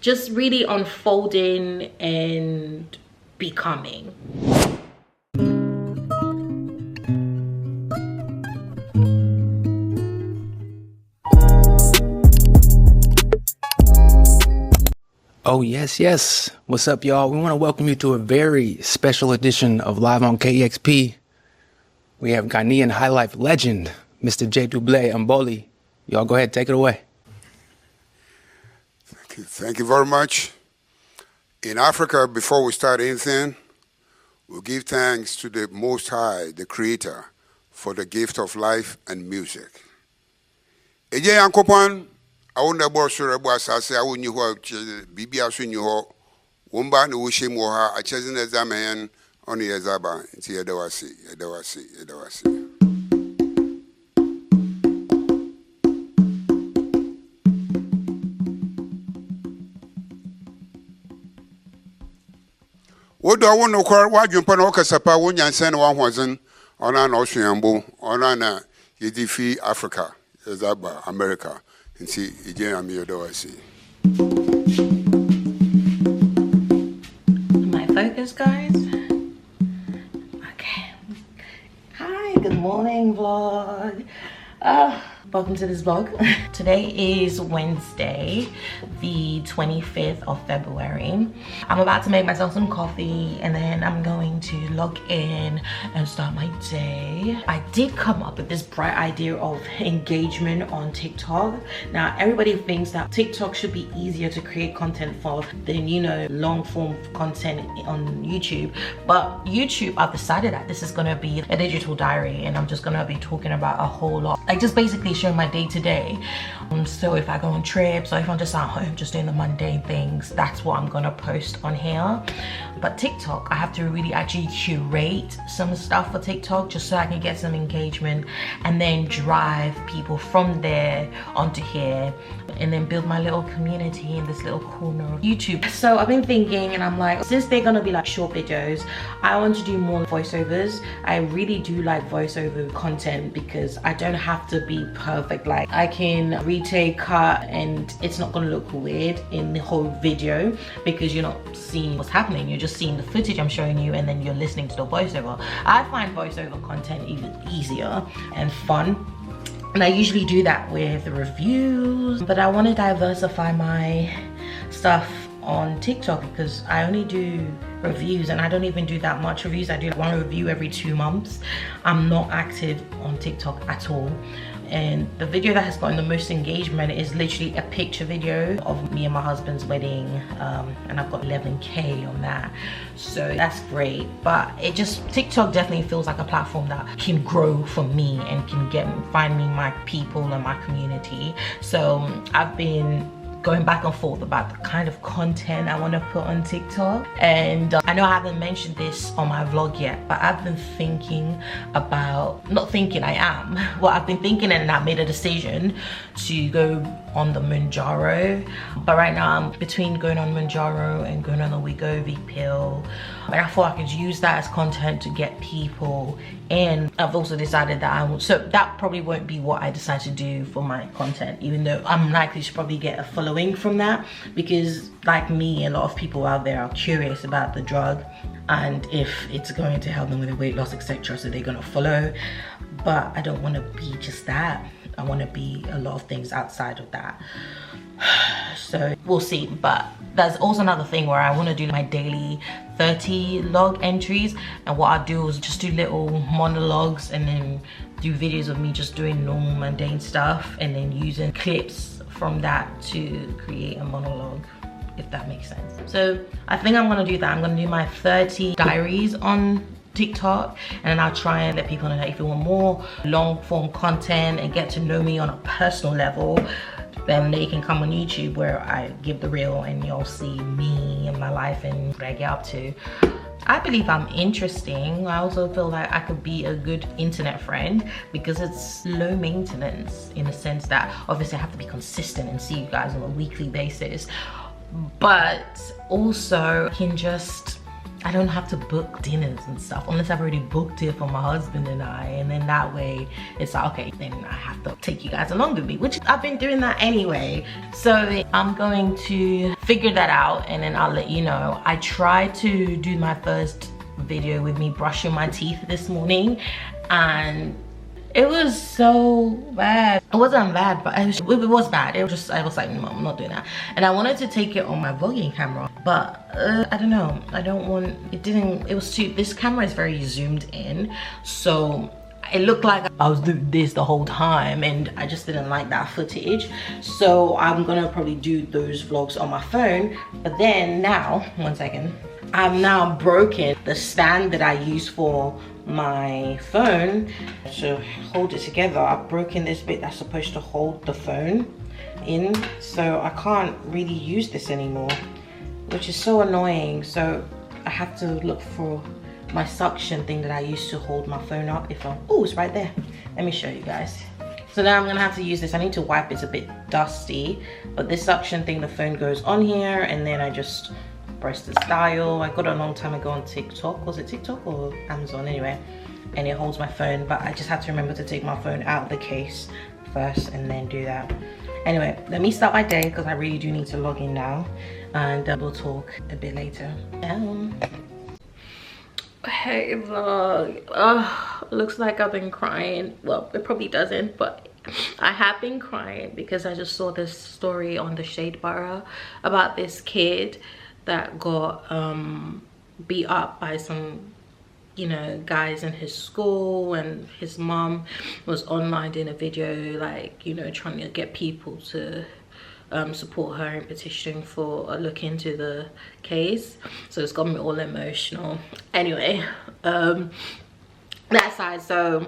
just really unfolding and becoming. Oh, yes. What's up, y'all? We want to welcome you to a very special edition of Live on KEXP. We have Ghanaian high life legend, Mr. J. Double Mboli. Y'all go ahead, take it away. Thank you very much. In Africa, before we start anything, we'll give thanks to the Most High, the Creator, for the gift of life and music. Eje Yankopon, I wonder about Surabo Asase, I wouldn't know Bibi Asunyo, Wumba, no Wishim Waha, a Chesin Examen on the Ezaba, into Edawasi. What do I want to call what you put Okasapa when you send one wasn't on an Ocean on an Yedifi Africa, Ezaba, America. And see, again, My focus, guys. Okay. Hi, good morning, vlog. Welcome to this vlog. Today is Wednesday, the 25th of February. I'm about to make myself some coffee and then I'm going to log in and start my day. I did come up with this bright idea of engagement on TikTok. Now, everybody thinks that TikTok should be easier to create content for than, you know, long form content on YouTube. But YouTube, I've decided that this is gonna be a digital diary and I'm just gonna be talking about a whole lot. Like just basically showing my day-to-day. So if I go on trips or if I'm just at home just doing the mundane things, that's what I'm gonna post on here. But TikTok, I have to really actually curate some stuff for TikTok just so I can get some engagement and then drive people from there onto here and then build my little community in this little corner of YouTube. So I've been thinking and I'm like, since they're gonna be like short videos, I want to do more voiceovers. I really do like voiceover content because I don't have to be perfect. Like I can retake, cut, and it's not gonna look weird in the whole video because you're not seeing what's happening. You're just seeing the footage I'm showing you and then you're listening to the voiceover. I find voiceover content even easier and fun. And I usually do that with reviews, but I want to diversify my stuff on TikTok because I only do reviews and I don't even do that much reviews. I do one review every 2 months. I'm not active on TikTok at all. And the video that has gotten the most engagement is literally a picture video of me and my husband's wedding, and I've got 11K on that, so that's great. But it just, TikTok definitely feels like a platform that can grow for me and can find me my people and my community. So I've been going back and forth about the kind of content I want to put on TikTok. And I know I haven't mentioned this on my vlog yet, but I've been thinking about, not thinking, I am, well, I've been thinking and I made a decision to go on the Mounjaro. But right now I'm between going on Mounjaro and going on the Wegovy pill. And I thought I could use that as content to get people in. I've also decided that I will, so that probably won't be what I decide to do for my content, even though I'm likely to probably get a following from that, because like me, a lot of people out there are curious about the drug and if it's going to help them with the weight loss, etc. So they're gonna follow. But I don't want to be just that. I want to be a lot of things outside of that. So we'll see. But there's also another thing where I want to do my daily 30 log entries, and what I do is just do little monologues and then do videos of me just doing normal mundane stuff and then using clips from that to create a monologue, if that makes sense. So I think I'm gonna do that. I'm gonna do my 30 diaries on TikTok, and then I'll try and let people know that if you want more long form content and get to know me on a personal level, then they can come on YouTube where I give the real and you'll see me and my life and what I get up to. I believe I'm interesting. I also feel like I could be a good internet friend because it's low maintenance in the sense that obviously I have to be consistent and see you guys on a weekly basis, but also can just, I don't have to book dinners and stuff unless I've already booked it for my husband and I, and then that way it's like, okay, then I have to take you guys along with me, which I've been doing that anyway. So I'm going to figure that out and then I'll let you know. I tried to do my first video with me brushing my teeth this morning and it was so bad. It wasn't bad, but it was bad. It was just, I was like, no, I'm not doing that. And I wanted to take it on my vlogging camera, but I don't know. I don't want, it was too, this camera is very zoomed in. So it looked like I was doing this the whole time and I just didn't like that footage. So I'm gonna probably do those vlogs on my phone. But then now, one second. I've now broken the stand that I use for my phone to hold it together. I've broken this bit that's supposed to hold the phone in, so I can't really use this anymore, which is so annoying. So I have to look for my suction thing that I used to hold my phone up. Oh, it's right there. Let me show you guys. So now I'm gonna have to use this. I need to wipe, it's a bit dusty, but this suction thing, the phone goes on here and then I just press this dial. I got it a long time ago on TikTok. Was it TikTok or Amazon? Anyway, and it holds my phone, but I just have to remember to take my phone out of the case first and then do that. Anyway, let me start my day because I really do need to log in now, and we'll talk a bit later. Hey vlog. Looks like I've been crying. Well, it probably doesn't, but I have been crying because I just saw this story on the Shade Borough about this kid that got beat up by some, you know, guys in his school, and his mom was online in a video, like, you know, trying to get people to support her in petitioning for a look into the case. So it's got me all emotional. Anyway, that side. So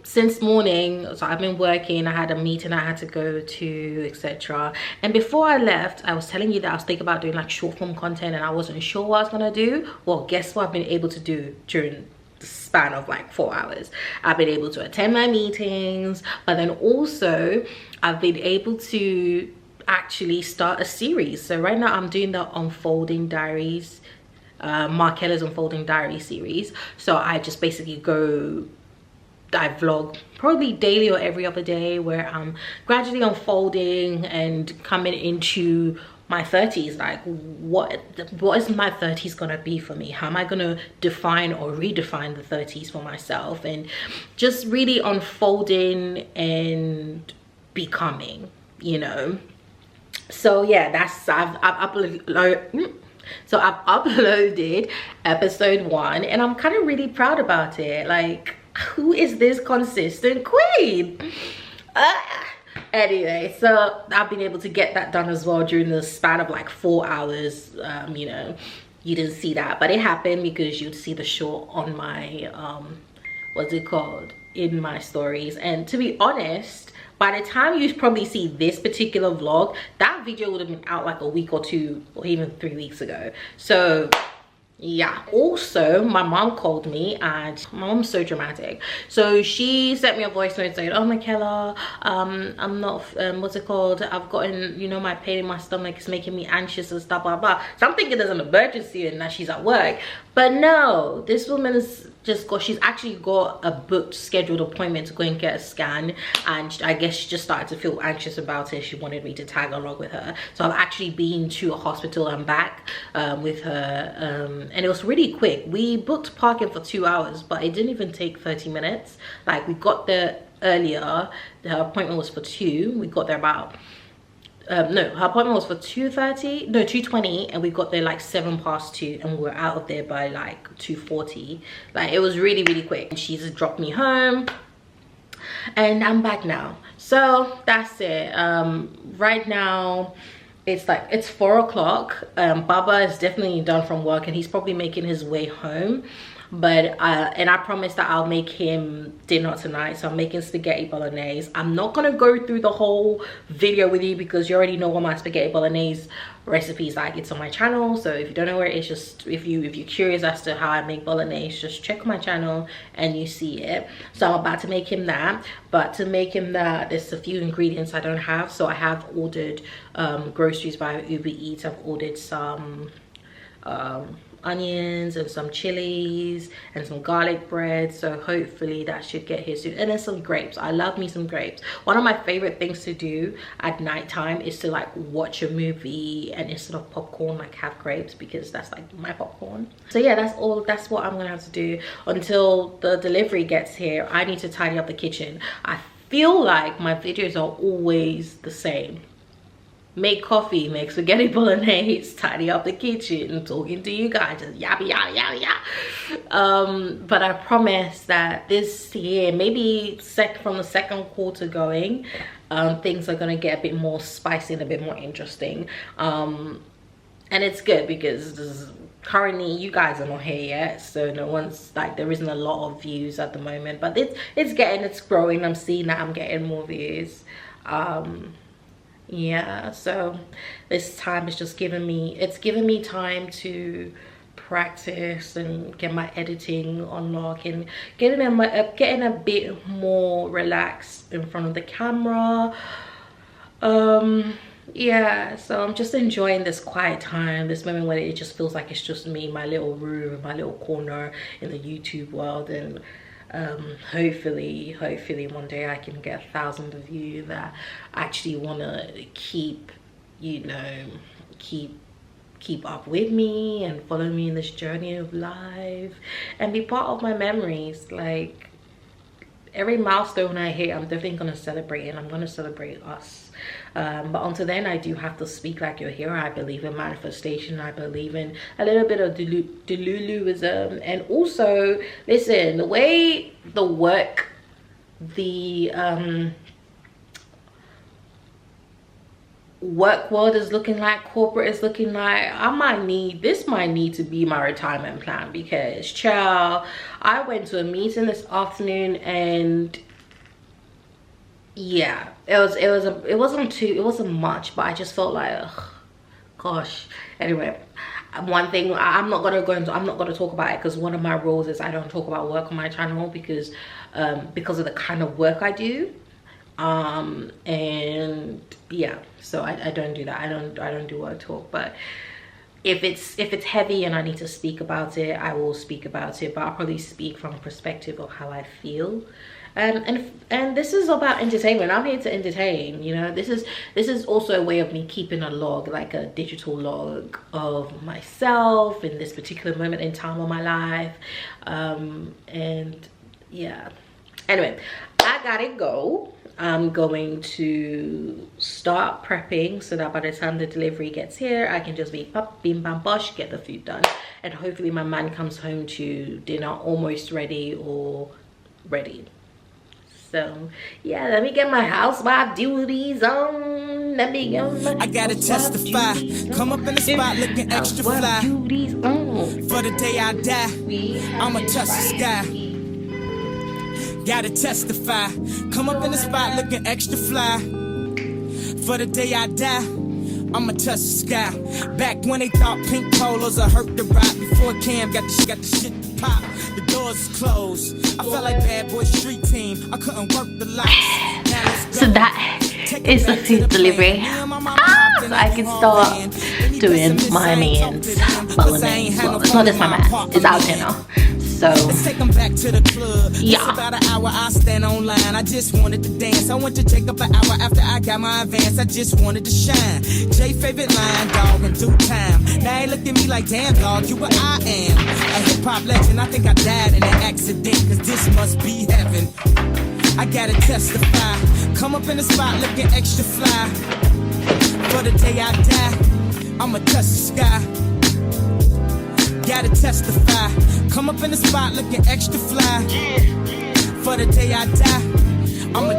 since morning, so I've been working, I had a meeting I had to go to, etc. And before I left, I was telling you that I was thinking about doing like short form content and I wasn't sure what I was gonna do. Well, guess what I've been able to do during the span of like 4 hours? I've been able to attend my meetings, but then also I've been able to actually start a series. So right now I'm doing the Unfolding Diaries, Markella's Unfolding Diary series. So I just basically I vlog probably daily or every other day, where I'm gradually unfolding and coming into my 30s. Like, what is my 30s gonna be for me? How am I gonna define or redefine the 30s for myself? And just really unfolding and becoming, you know. So yeah, that's I've uploaded episode 1 and I'm kind of really proud about it. Like, who is this consistent queen? Anyway, so I've been able to get that done as well during the span of like 4 hours. You know, you didn't see that, but it happened because you'd see the short on my what's it called, in my stories. And to be honest, by the time you probably see this particular vlog, that video would have been out like a week or 2 or even 3 weeks ago. So yeah. Also, my mom called me, and my mom's so dramatic. So she sent me a voice note saying, oh Markella, I'm not what's it called, I've gotten, you know, my pain in my stomach is making me anxious and stuff, blah blah. So I'm thinking there's an emergency and that she's at work, but no, this woman is just she's actually got a booked scheduled appointment to go and get a scan, and I guess she just started to feel anxious about it. She wanted me to tag along with her, so I've actually been to a hospital and back with her, and it was really quick. We booked parking for 2 hours, but it didn't even take 30 minutes. Like, we got there earlier. Her appointment was for 2. We got there about no, her appointment was for 2:30, no, 2:20, and we got there like 2:07, and we were out of there by like 2:40. Like, it was really quick. She just dropped me home and I'm back now. So that's it. Right now it's like, it's 4 o'clock. Baba is definitely done from work and he's probably making his way home, but and I promised that I'll make him dinner tonight, so I'm making spaghetti bolognese. I'm not gonna go through the whole video with you because you already know what my spaghetti bolognese recipe is like. It's on my channel, so if you don't know where it is, just if you're curious as to how I make bolognese, just check my channel and you see it. So I'm about to make him that, but to make him that, there's a few ingredients I don't have. So I have ordered groceries via Uber Eats. I've ordered some onions and some chilies and some garlic bread, so hopefully that should get here soon. And then some grapes. I love me some grapes. One of my favorite things to do at nighttime is to like watch a movie and instead of popcorn like have grapes, because that's like my popcorn. So yeah, that's what I'm gonna have to do until the delivery gets here. I need to tidy up the kitchen. I feel like my videos are always the same. Make coffee, make spaghetti bolognese, tidy up the kitchen, talking to you guys, just yabba yabba yabba yabba. But I promise that this year, maybe from the second quarter going, things are gonna get a bit more spicy and a bit more interesting. And it's good because currently you guys are not here yet, so no one's like, there isn't a lot of views at the moment, but it's growing. I'm seeing that I'm getting more views. Yeah, so this time is just giving me time to practice and get my editing on lock and getting a bit more relaxed in front of the camera. Yeah, so I'm just enjoying this quiet time, this moment where it just feels like it's just me, my little room, my little corner in the YouTube world. And hopefully one day I can get thousands of you that actually want to keep up with me and follow me in this journey of life and be part of my memories. Like, every milestone I hit, I'm definitely going to celebrate, and I'm going to celebrate us. But until then, I do have to speak like you're here. I believe in manifestation. I believe in a little bit of deluluism. And also, listen, the way the work world is looking like, corporate is looking like, this might need to be my retirement plan, because child, I went to a meeting this afternoon and yeah, it wasn't much, but I just felt like, ugh, gosh. Anyway, one thing I'm not gonna talk about it, because one of my rules is I don't talk about work on my channel, because of the kind of work I do. And yeah, so I don't do that. I don't do work talk. But if it's heavy and I need to speak about it, I will speak about it, but I'll probably speak from a perspective of how I feel. And this is about entertainment. I'm here to entertain, you know. This is also a way of me keeping a log, like a digital log of myself in this particular moment in time of my life. And yeah, anyway, I gotta go. I'm going to start prepping so that by the time the delivery gets here, I can just be pop, bim bam bosh, get the food done, and hopefully my man comes home to dinner almost ready or ready. So yeah, let me get my housewife duties on. Let me get my I gotta testify. Come up in the spot looking extra fly. Duties on. For the day I die, I'ma touch the sky. Gotta testify. Come up in the spot looking extra fly. For the day I die, I'ma touch the sky. Back when they thought pink polos would hurt the ride. Before Cam got the shit to pop. The doors closed. I felt like Bad Boy Street Team. I couldn't work the lights. Now let's go. So that is the food delivery. So I can start doing my man's bolognese. Well, it's not just my man, it's our dinner. So let's take them back to the club. yeah. It's about an hour, I stand online. I just wanted to dance. I went to Jacob an hour after I got my advance. I just wanted to shine. Jay favorite line, dog, in due time. Now he looked at me like, damn, dog, you what I am. A hip-hop legend, I think I died in an accident, cause this must be heaven. I gotta testify. Come up in the spot looking extra fly. For the day I die, I'ma touch the sky. Gotta testify. Come up in the spot looking extra fly. For the day I die, I'ma